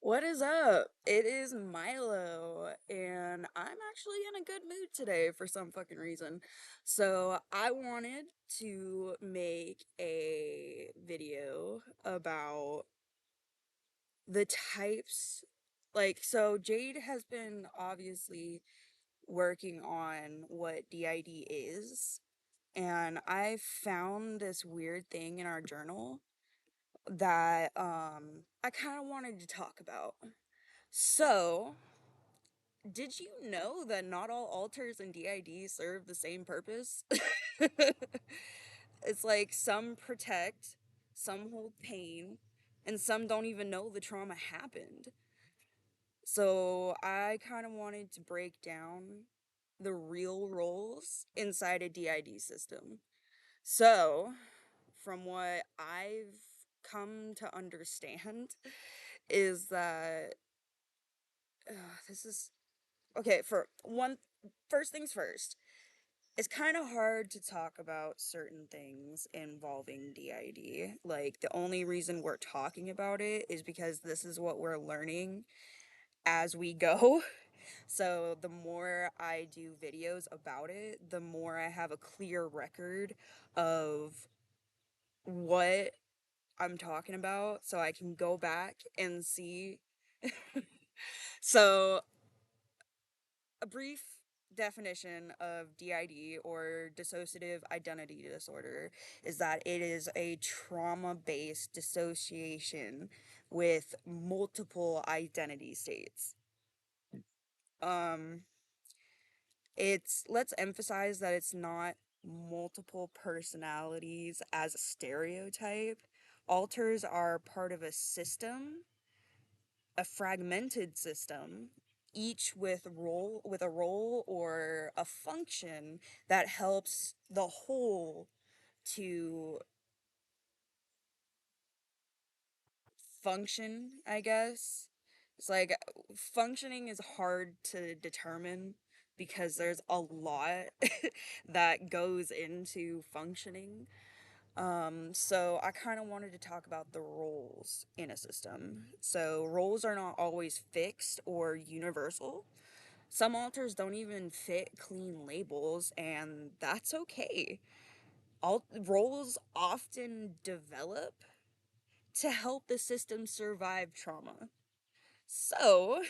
What is up? It is Milo, and I'm actually in a good mood today for some fucking reason. So, I wanted to make a video about the types. So Jade has been obviously working on what DID is, and I found this weird thing in our journal that I kind of wanted to talk about. So, did you know that not all alters in DID serve the same purpose? It's like some protect, some hold pain, and some don't even know the trauma happened. So I kind of wanted to break down the real roles inside a DID system. So, from what I've come to understand, is that this is okay. First things first, it's kind of hard to talk about certain things involving DID. Like, the only reason we're talking about it is because this is what we're learning as we go. So, the more I do videos about it, the more I have a clear record of what I'm talking about, so I can go back and see. So, a brief definition of DID, or dissociative identity disorder, is that it is a trauma-based dissociation with multiple identity states. Um, let's emphasize that it's not multiple personalities as a stereotype. Alters are part of a system, a fragmented system, each with a role or a function that helps the whole to function, I guess. It's like functioning is hard to determine because there's a lot that goes into functioning. So I kind of wanted to talk about the roles in a system. So roles are not always fixed or universal. Some alters don't even fit clean labels, and that's okay. Roles often develop to help the system survive trauma. So,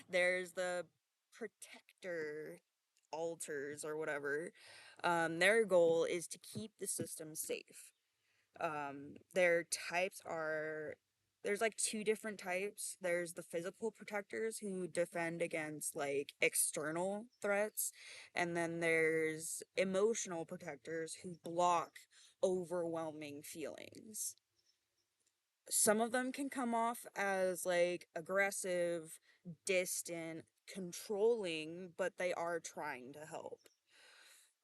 there's the protector alters or whatever. Their goal is to keep the system safe. Their types are there's like two different types. There's the physical protectors who defend against like external threats, and then there's emotional protectors who block overwhelming feelings. Some of them can come off as like aggressive, distant, controlling, but they are trying to help.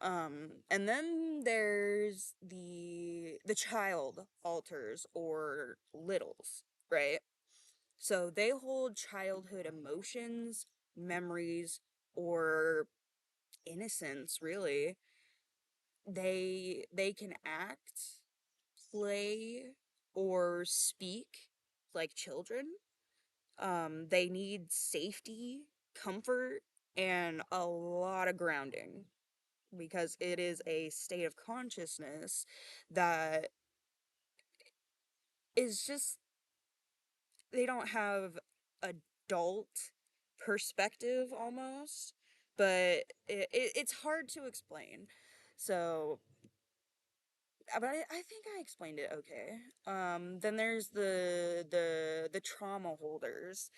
And then there's the child alters or littles, right? So they hold childhood emotions, memories, or innocence, really. They can act, play, or speak like children. They need safety, comfort, and a lot of grounding, because it is a state of consciousness that is just, they don't have adult perspective almost, but it's hard to explain. So, but I think I explained it okay. Then there's the trauma holders,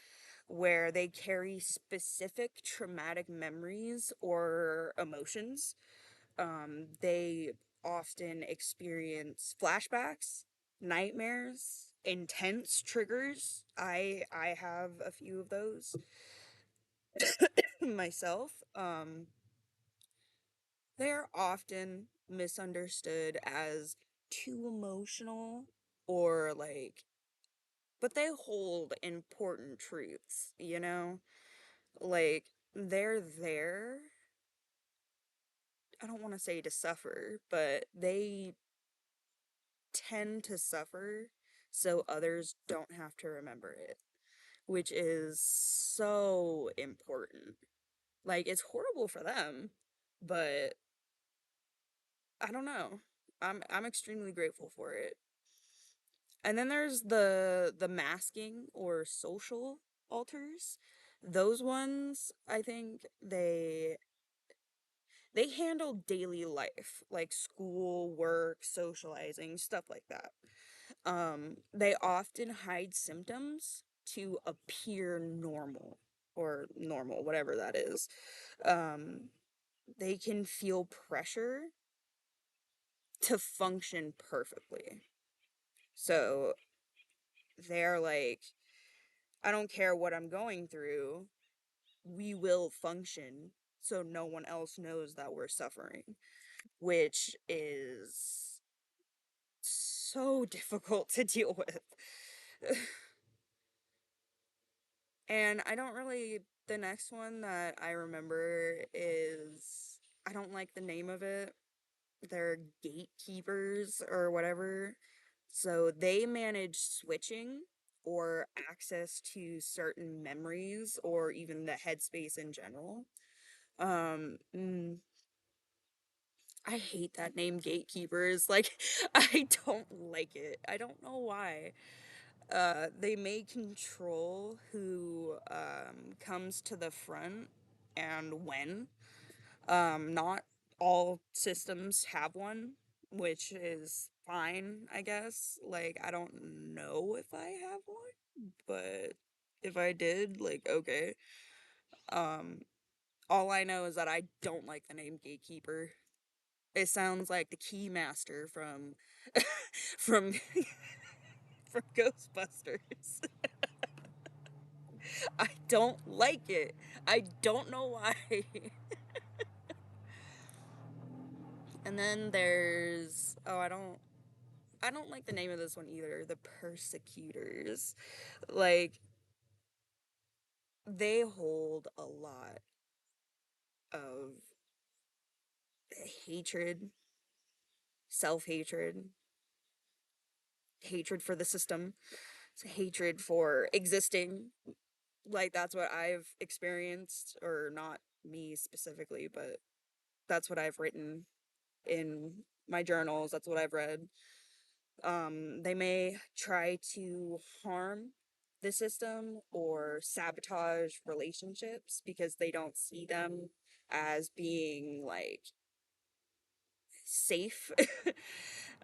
where they carry specific traumatic memories or emotions. They often experience flashbacks, nightmares, intense triggers. I have a few of those myself. They're often misunderstood as too emotional, or like, but they hold important truths, you know? Like, they're there, I don't want to say to suffer, but they tend to suffer so others don't have to remember it. which is so important. Like, it's horrible for them, but I don't know. I'm extremely grateful for it. And then there's the masking or social alters. Those ones, I think they handle daily life, like school, work, socializing, stuff like that. They often hide symptoms to appear normal or normal, whatever that is. Um, they can feel pressure to function perfectly. So they're like, I don't care what I'm going through, we will function so no one else knows that we're suffering, which is so difficult to deal with. And I don't really, the next one that I remember is, I don't like the name of it. They're gatekeepers or whatever. So they manage switching or access to certain memories or even the headspace in general. Um, mm, I hate that name, gatekeepers. Like, I don't like it. I don't know why. They may control who comes to the front and when. Not all systems have one, which is fine, I guess. Like, I don't know if I have one, but if I did, like, okay. Um, all I know is that I don't like the name Gatekeeper. It sounds like the Keymaster from from from Ghostbusters. I don't like it. I don't know why. And then there's, oh, I don't like the name of this one either. The persecutors. Like, they hold a lot of hatred, self-hatred, hatred for the system, hatred for existing. Like, that's what I've experienced, or not me specifically, but that's what I've written in my journals. That's what I've read. They may try to harm the system or sabotage relationships because they don't see them as being like safe.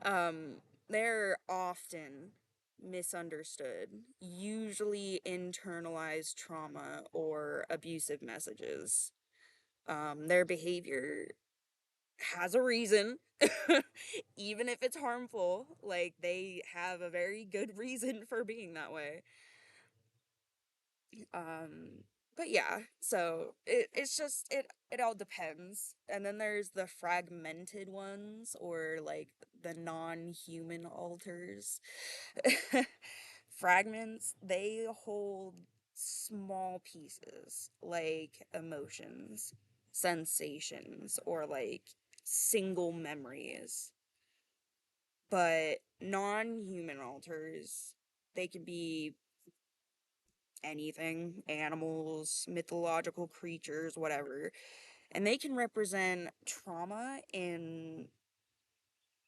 um, they're often misunderstood, usually internalized trauma or abusive messages. Their behavior has a reason, even if it's harmful. Like, they have a very good reason for being that way. Um, but yeah, so it's just it all depends. And then there's the fragmented ones, or like the non-human alters. Fragments, they hold small pieces like emotions, sensations, or like single memories. But non-human alters, they can be anything, animals, mythological creatures, whatever. And they can represent trauma in,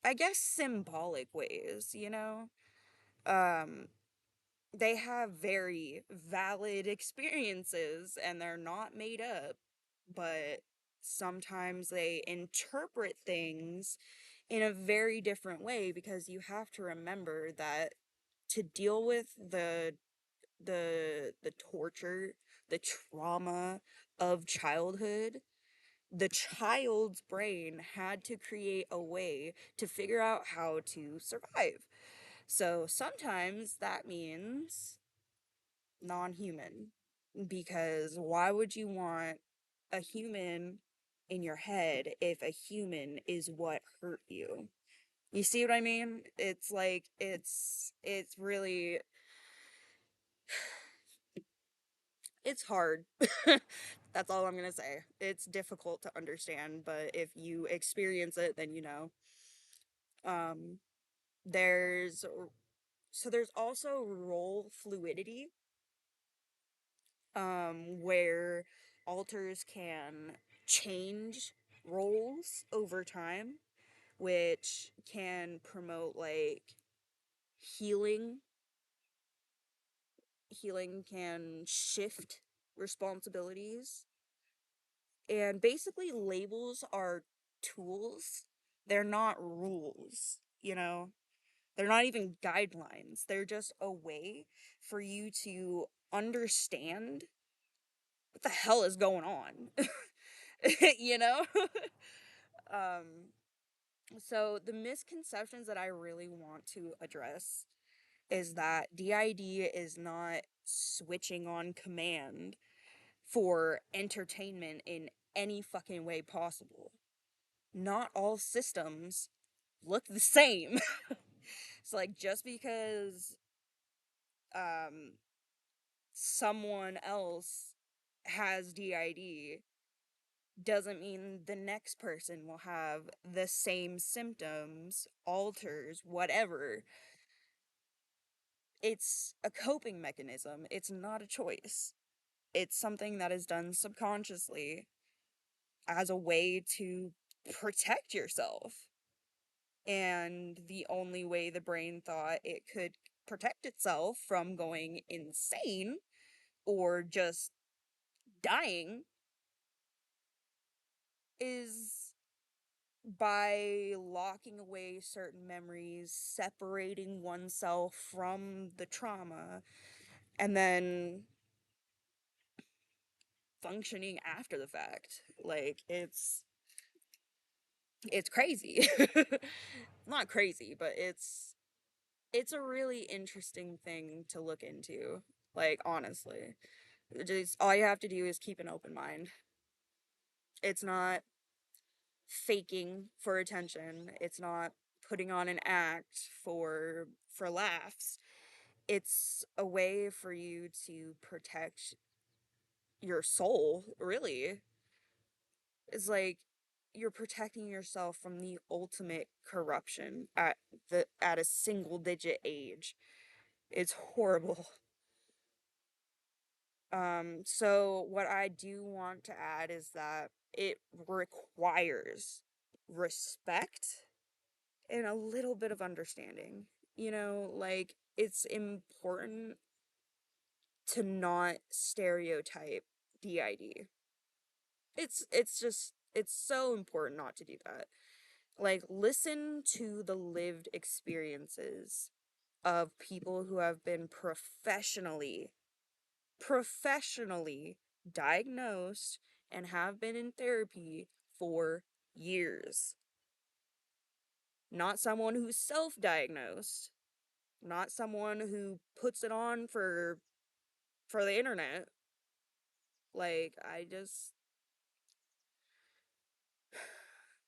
I guess, symbolic ways, you know? Um, they have very valid experiences and they're not made up, but sometimes they interpret things in a very different way, because you have to remember that to deal with the torture, the trauma of childhood, the child's brain had to create a way to figure out how to survive. So sometimes that means non-human, because why would you want a human in your head if a human is what hurt you? You see what I mean? It's like it's really, it's hard. That's all I'm gonna say. It's difficult to understand, but if you experience it, then you know. Um, there's there's also role fluidity. where alters can change roles over time, which can promote like healing. Healing can shift responsibilities. And basically, labels are tools, they're not rules, you know? They're not even guidelines. They're just a way for you to understand what the hell is going on. you know? um so the misconceptions that I really want to address is that DID is not switching on command for entertainment in any fucking way possible. Not all systems look the same. It's like just because um someone else has DID doesn't mean the next person will have the same symptoms, alters, whatever. It's a coping mechanism. It's not a choice. It's something that is done subconsciously as a way to protect yourself. And the only way the brain thought it could protect itself from going insane or just dying is by locking away certain memories, separating oneself from the trauma, and then functioning after the fact. Like it's crazy. Not crazy, but it's a really interesting thing to look into. Like honestly, just all you have to do is keep an open mind. It's not faking for attention. It's not putting on an act for laughs. It's a way for you to protect your soul, really. It's like you're protecting yourself from the ultimate corruption at a single digit age. It's horrible. So what I do want to add is that it requires respect and a little bit of understanding. Like it's important to not stereotype DID. It's so important not to do that. Like listen to the lived experiences of people who have been professionally diagnosed and have been in therapy for years. Not someone who's self-diagnosed, not someone who puts it on for the internet. Like I just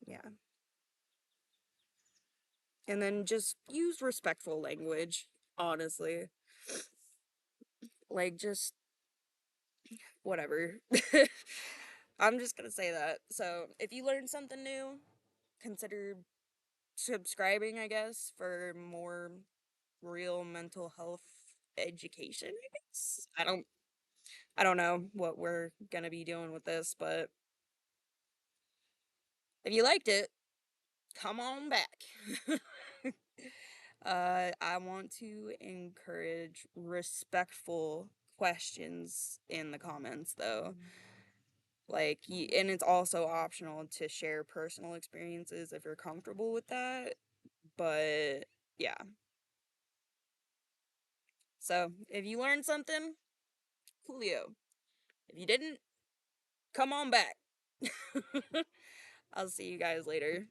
yeah. And then just use respectful language, honestly. Like just whatever. I'm just going to say that. So, if you learned something new, consider subscribing, I guess, for more real mental health education, I guess. I don't know what we're going to be doing with this, but if you liked it, come on back. I want to encourage respectful questions in the comments, though. Like, and it's also optional to share personal experiences if you're comfortable with that. But yeah. So if you learned something, coolio. If you didn't, come on back. I'll see you guys later.